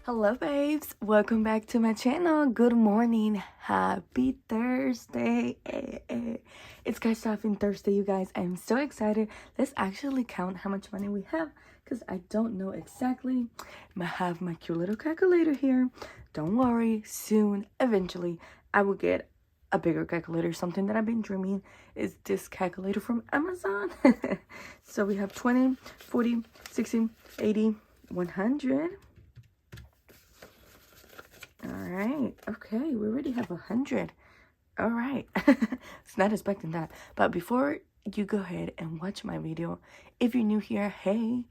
Hello babes, welcome back to my channel. Good morning, happy Thursday. It's Cash Shopping Thursday, you guys. I'm so excited. Let's actually count how much money we have because I don't know exactly. I have my cute little calculator here. Don't worry, soon, eventually, I will get a bigger calculator. Something that I've been dreaming is this calculator from Amazon. So we have 20, 40, 60, 80, 100. All right. Okay, we already have 100. All right. It's not expecting that. But before you go ahead and watch my video, if you're new here, hey,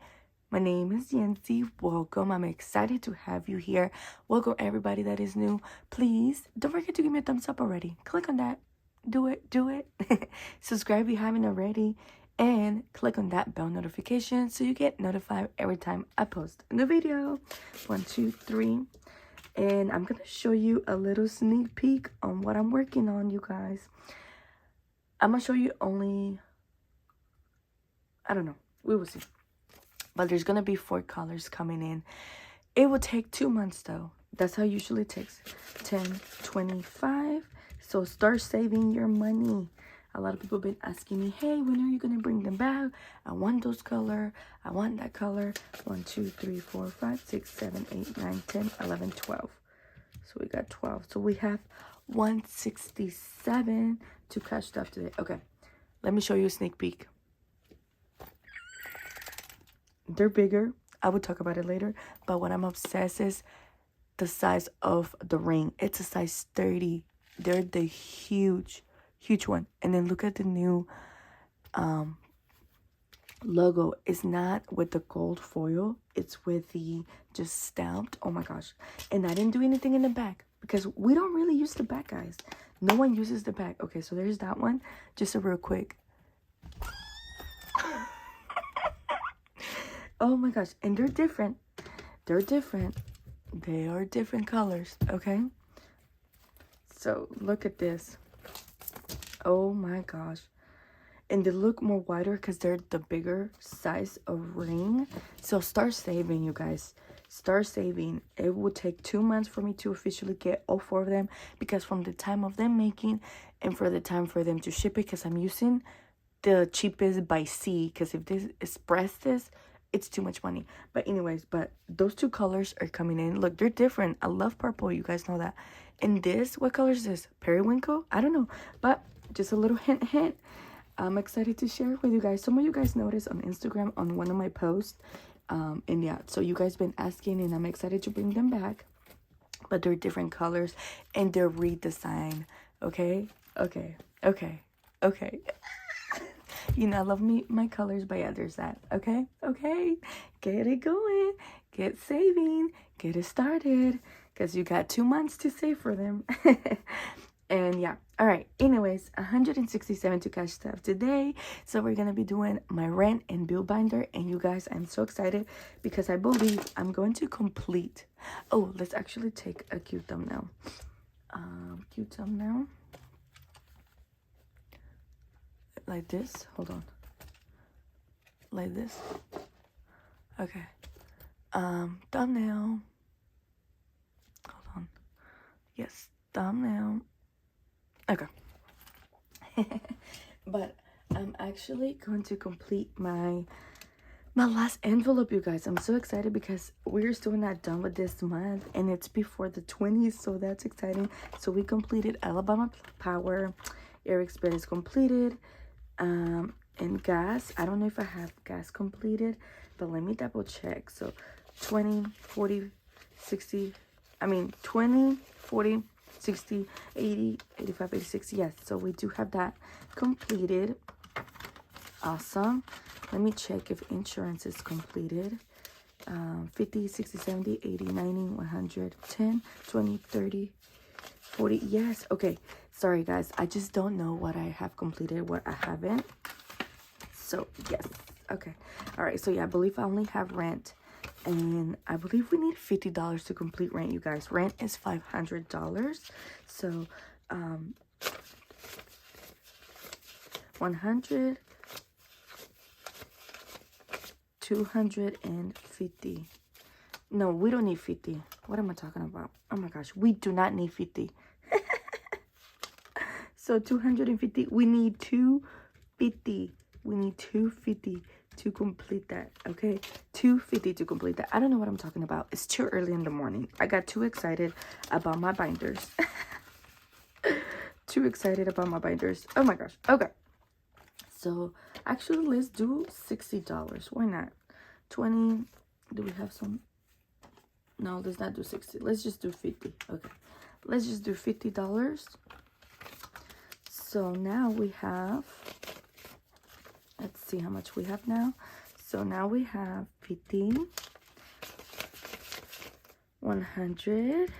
my name is Yancy. Welcome. I'm excited to have you here. Welcome everybody that is new. Please don't forget to give me a thumbs up already. Click on that. Do it. Subscribe if you haven't already. And click on that bell notification so you get notified every time I post a new video. 1, 2, 3. And I'm gonna show you a little sneak peek on what I'm working on, you guys. I'm gonna show you only, I don't know, we will see. But there's gonna be 4 colors coming in. It will take 2 months though. That's how it usually takes. 10, 25. So start saving your money. A lot of people have been asking me, hey, when are you gonna bring them back? I want those color. I want that color. 1, 2, 3, 4, 5, 6, 7, 8, 9, 10, 11, 12. So we got 12. So we have 167 to catch stuff today. Okay, let me show you a sneak peek. They're bigger. I will talk about it later. But what I'm obsessed is the size of the ring. It's a size 30. They're the huge one. And then look at the new logo. It's not with the gold foil. It's with the just stamped. Oh my gosh. And I didn't do anything in the back because we don't really use the back, guys. No one uses the back. Okay, so there's that one. Just a real quick. Oh my gosh. And they're different. They are different colors. Okay, so look at this. Oh my gosh. And they look more wider because they're the bigger size of ring. So start saving, you guys. Start saving. It will take 2 months for me to officially get all 4 of them, because from the time of them making and for the time for them to ship it, because I'm using the cheapest by sea, because if this express this, it's too much money. But anyways, but those 2 colors are coming in. Look, they're different. I love purple, you guys know that. And this, what color is this? Periwinkle? I don't know, but just a little hint. I'm excited to share it with you guys. Some of you guys noticed on Instagram on one of my posts. And yeah, so you guys been asking, and I'm excited to bring them back. But they're different colors and they're redesigned. Okay. You know, I love my colors, but yeah, there's that. Okay, get it going, get saving, get it started, because you got 2 months to save for them. And yeah, all right, anyways, 167 to cash stuff today. So we're gonna be doing my rent and bill binder. And you guys, I'm so excited because I believe I'm going to complete. Oh, let's actually take a cute thumbnail. Like this. Hold on. Like this. Okay. Thumbnail. Hold on. Yes, thumbnail. Okay. But I'm actually going to complete my last envelope, you guys. I'm so excited because we're still not done with this month, and it's before the 20s, so that's exciting. So we completed Alabama Power, Eric's bed is completed, and gas. I don't know if I have gas completed, but let me double check. So 20, 40, 60, 20, 40, 60, 80, 85, 86. Yes, so we do have that completed. Awesome. Let me check if insurance is completed. 50, 60, 70, 80, 90, 100, 10, 20, 30, 40. Yes. Okay. Sorry, guys. I just don't know what I have completed, what I haven't. So, yes. Okay. All right. So, yeah, I believe I only have rent. And I believe we need $50 to complete rent, you guys. Rent is $500. So, 100, 250. No, we don't need 50. What am I talking about? Oh my gosh, we do not need 50. So 250, we need 250. We need 250 to complete that, okay? 250 to complete that. I don't know what I'm talking about. It's too early in the morning. I got too excited about my binders. Too excited about my binders. Oh my gosh. Okay. So actually, let's do $60. Why not? 20. Do we have some? No, let's not do 60. Let's just do 50. Okay. Let's just do $50. So now we have, let's see how much we have now. So now we have 50, 100,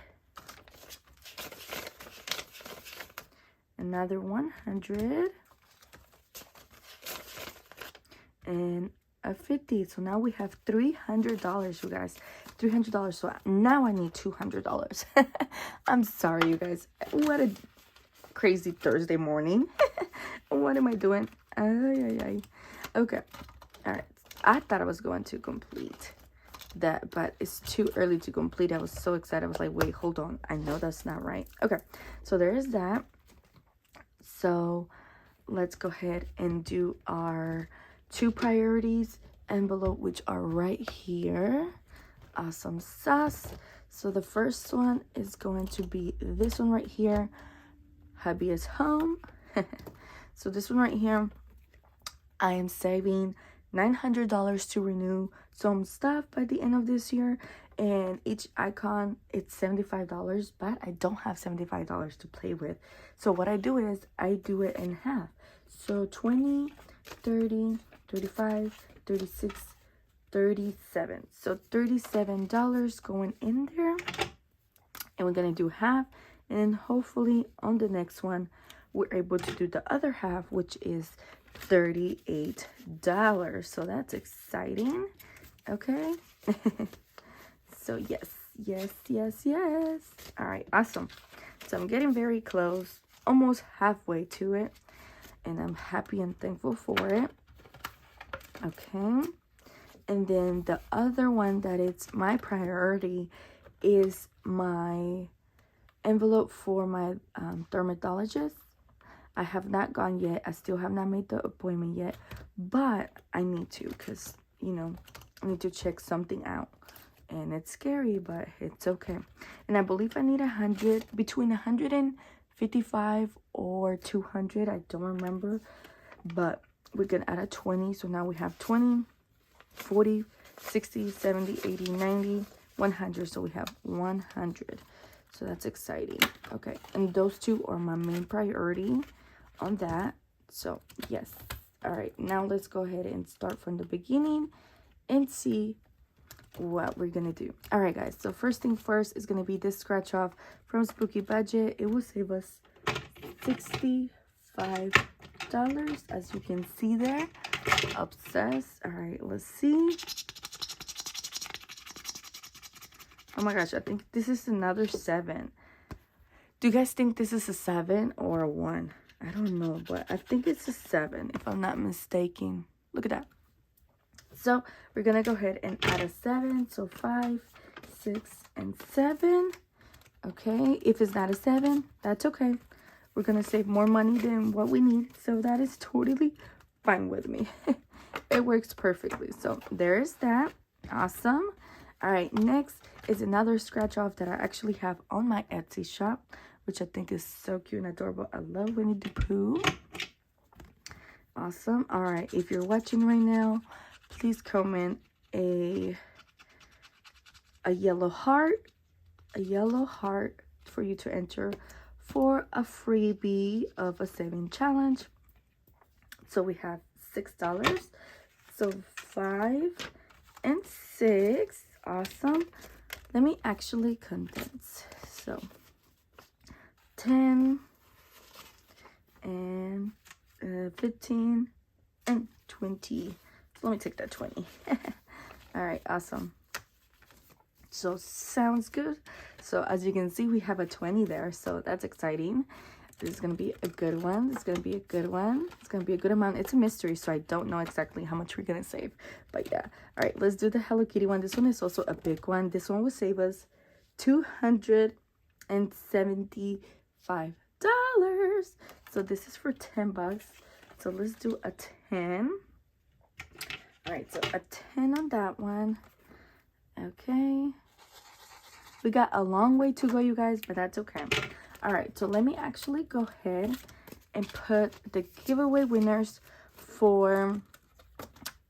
another 100, and a 50. So now we have $300, you guys. $300. So now I need $200. I'm sorry, you guys. What a crazy Thursday morning. What am I doing? Okay. All right. I thought I was going to complete that, but it's too early to complete. I was so excited. I was like, wait, hold on. I know that's not right. Okay. So there is that. So let's go ahead and do our 2 priorities envelope, which are right here. Awesome sauce. So the first one is going to be this one right here. Hubby is home. So this one right here, I am saving $900 to renew some stuff by the end of this year, and each icon, it's $75, but I don't have $75 to play with. So what I do is I do it in half. So 20, 30, 35, 36, 37. So $37 going in there, and we're gonna do half, and then hopefully on the next one we're able to do the other half, which is $38. So that's exciting. Okay. So yes. All right, awesome. So I'm getting very close, almost halfway to it, and I'm happy and thankful for it. Okay. And then the other one that it's my priority is my envelope for my dermatologist. I have not gone yet. I still have not made the appointment yet, but I need to, because, you know, I need to check something out. And it's scary, but it's okay. And I believe I need between 155 or 200. I don't remember, but we're going to add a 20. So now we have 20, 40, 60, 70, 80, 90, 100. So we have 100. So that's exciting. Okay. And those 2 are my main priority on that. So yes. All right. Now let's go ahead and start from the beginning and see what we're gonna do. All right, guys. So first thing first is gonna be this scratch off from Spooky Budget. It will save us $65, as you can see there. Obsessed. All right. Let's see. Oh my gosh, I think this is another 7. Do you guys think this is a 7 or a 1? I don't know, but I think it's a 7 if I'm not mistaken. Look at that. So we're gonna go ahead and add a 7. So 5, 6, and 7. Okay, if it's not a 7, that's okay. We're gonna save more money than what we need, so that is totally fine with me. It works perfectly. So there's that. Awesome. All right, next is another scratch off that I actually have on my Etsy shop, which I think is so cute and adorable. I love Winnie the Pooh. Awesome. All right, if you're watching right now, please comment a yellow heart for you to enter for a freebie of a saving challenge. So we have $6. So 5 and 6. Awesome. Let me actually condense. So 10 and 15 and 20. So let me take that 20. All right, awesome. So sounds good. So as you can see, we have a 20 there, so that's exciting. This is gonna be a good one. It's gonna be a good one. It's gonna be a good amount. It's a mystery, so I don't know exactly how much we're gonna save, but yeah. All right, let's do the Hello Kitty one. This one is also a big one. This one will save us $275. So this is for $10. So let's do a 10. All right, so a 10 on that one. Okay. We got a long way to go, you guys, but that's okay. All right, so let me actually go ahead and put the giveaway winners for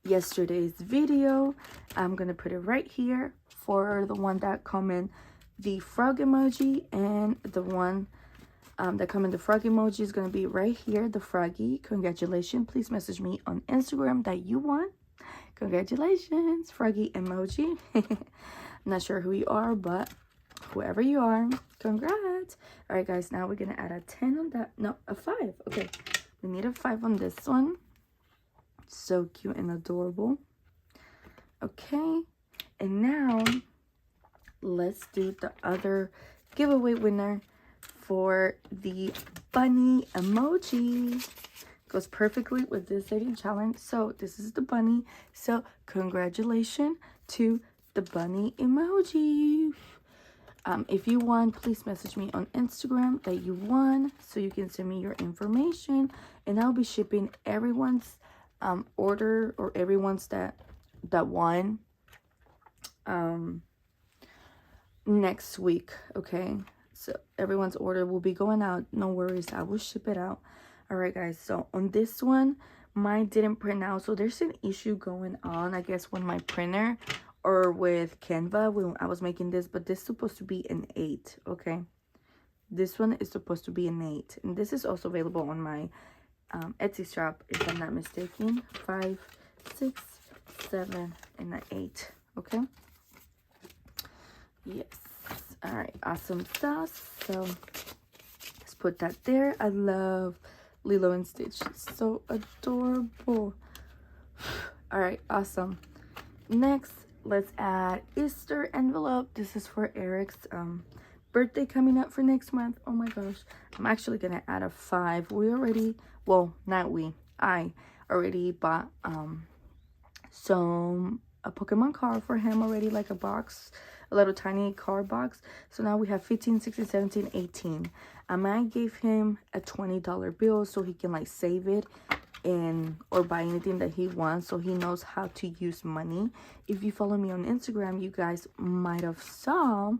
yesterday's video. I'm gonna put it right here for the one that comment the frog emoji, and the one that comment the frog emoji is gonna be right here, the froggy. Congratulations. Please message me on Instagram that you won. Congratulations, froggy emoji. I'm not sure who you are, but whoever you are, congrats. All right, guys, now we're gonna add a 10 on that. No, a 5. Okay, we need a 5 on this one. So cute and adorable. Okay, and now let's do the other giveaway winner for the bunny emoji. Goes perfectly with this dating challenge. So this is the bunny. So congratulations to the bunny emoji. If you won, please message me on Instagram that you won, so you can send me your information, and I'll be shipping everyone's order, or everyone's that won next week. Okay, so everyone's order will be going out. No worries, I will ship it out. All right, guys, so on this one, mine didn't print out, so there's an issue going on, I guess, when my printer or with Canva when I was making this, but this is supposed to be an 8. Okay, this one is supposed to be an 8, and this is also available on my Etsy shop, if I'm not mistaken. 5, 6, 7, and an 8. Okay, yes. All right, awesome sauce. So let's put that there. I love Lilo and Stitch, so adorable. All right, awesome. Next, let's add Easter envelope. This is for Eric's birthday coming up for next month. Oh my gosh, I'm actually gonna add a 5. We already, well, not we, I already bought a Pokemon card for him already, like a box, a little tiny card box. So now we have 15, 16, 17, 18. I might give him a $20 bill so he can like save it and or buy anything that he wants, so he knows how to use money. If you follow me on Instagram, you guys might have saw,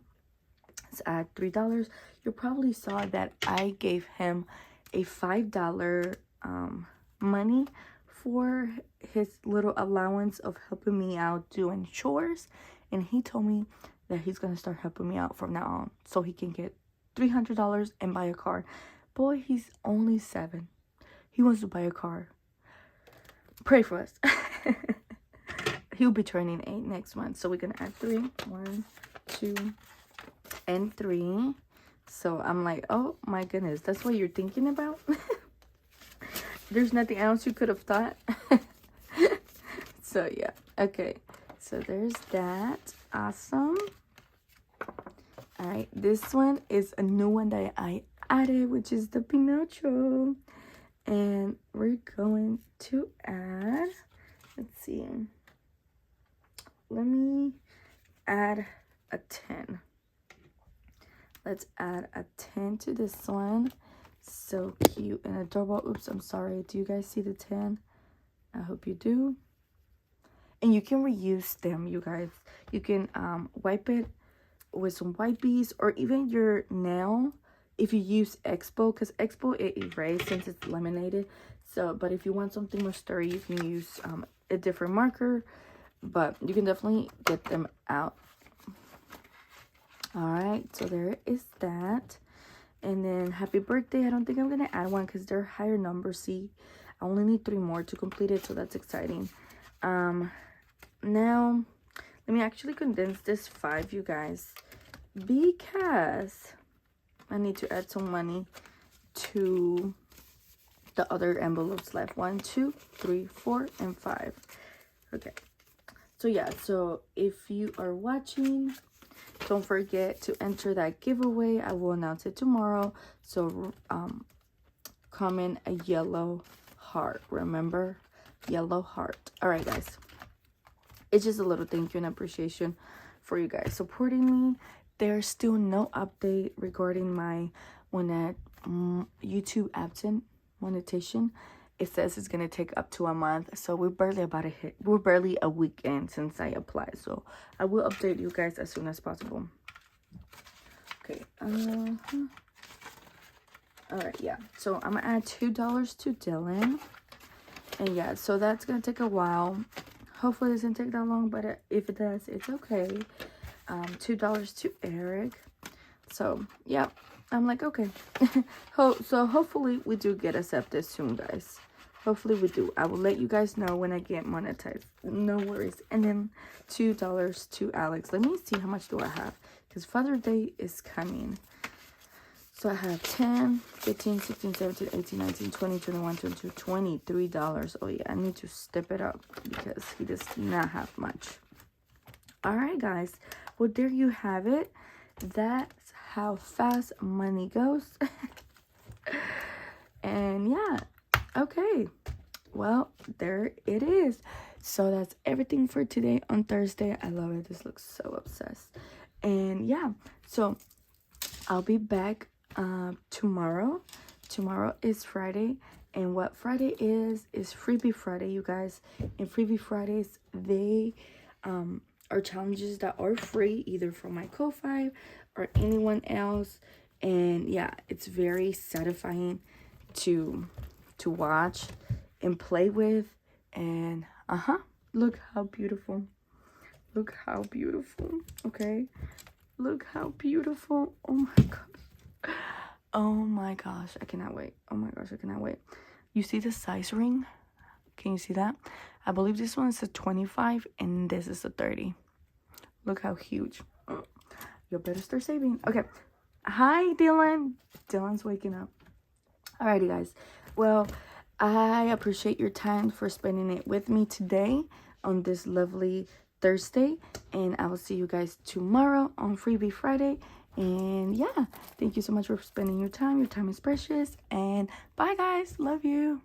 let's add $3. You probably saw that I gave him a $5 money for his little allowance of helping me out doing chores, and he told me that he's gonna start helping me out from now on so he can get $300 and buy a car. Boy, he's only 7. He wants to buy a car. Pray for us. He'll be turning 8 next month, so we're gonna add 3. 1, 2, and 3. So I'm like, oh my goodness, that's what you're thinking about? There's nothing else you could have thought. So yeah, okay, so there's that. Awesome. All right, this one is a new one that I added, which is the Pinocho, and we're going to add, let's see, let me add a 10. Let's add a 10 to this one. So cute and adorable. Oops, I'm sorry. Do you guys see the 10? I hope you do. And you can reuse them, you guys. You can wipe it with some wipes, or even your nail if you use Expo, because Expo it erases since it's laminated. So, but if you want something more sturdy, you can use a different marker, but you can definitely get them out. All right, so there is that. And then happy birthday. I don't think I'm gonna add one because they're higher numbers. See, I only need 3 more to complete it, so that's exciting. Now let me actually condense this 5, you guys, because I need to add some money to the other envelopes left. 1, 2, 3, 4, and 5. Okay, so yeah, so if you are watching, don't forget to enter that giveaway. I will announce it tomorrow. So comment a yellow heart. Remember, yellow heart. All right, guys, it's just a little thank you and appreciation for you guys supporting me. there's still no update regarding my YouTube AdSense monetization. It says it's gonna take up to a month, so we're barely a week in since I applied. So I will update you guys as soon as possible. Okay. All right, yeah. So I'm gonna add $2 to Dylan, and yeah, so that's gonna take a while. Hopefully it doesn't take that long, but if it does, it's okay. $2 to Eric. So yeah, I'm like, okay. So hopefully we do get accepted soon, guys. Hopefully we do. I will let you guys know when I get monetized. No worries. And then $2 to Alex. Let me see how much do I have, because Father's Day is coming. So I have 10, 15, 16, 17, 18, 19, 20, 21, 22, $23. Oh yeah, I need to step it up because he does not have much. All right, guys. Well, there you have it. That's how fast money goes. And yeah, okay. Well, there it is. So that's everything for today on Thursday. I love it. This looks so obsessed. And yeah, so I'll be back tomorrow. Tomorrow is Friday, and what Friday is Freebie Friday, you guys. And Freebie Fridays, they are challenges that are free, either from my Ko-Fi or anyone else. And yeah, it's very satisfying to watch and play with. And look how beautiful. Look how beautiful. Okay, look how beautiful. Oh my gosh. Oh my gosh, I cannot wait. Oh my gosh, I cannot wait. You see the size ring? Can you see that? I believe this one is a 25 and this is a 30. Look how huge. You better start saving. Okay. Hi, Dylan. Dylan's waking up. Alrighty, guys. Well, I appreciate your time for spending it with me today on this lovely Thursday. And I will see you guys tomorrow on Freebie Friday. And yeah, thank you so much for spending your time. Your time is precious. And bye, guys. Love you.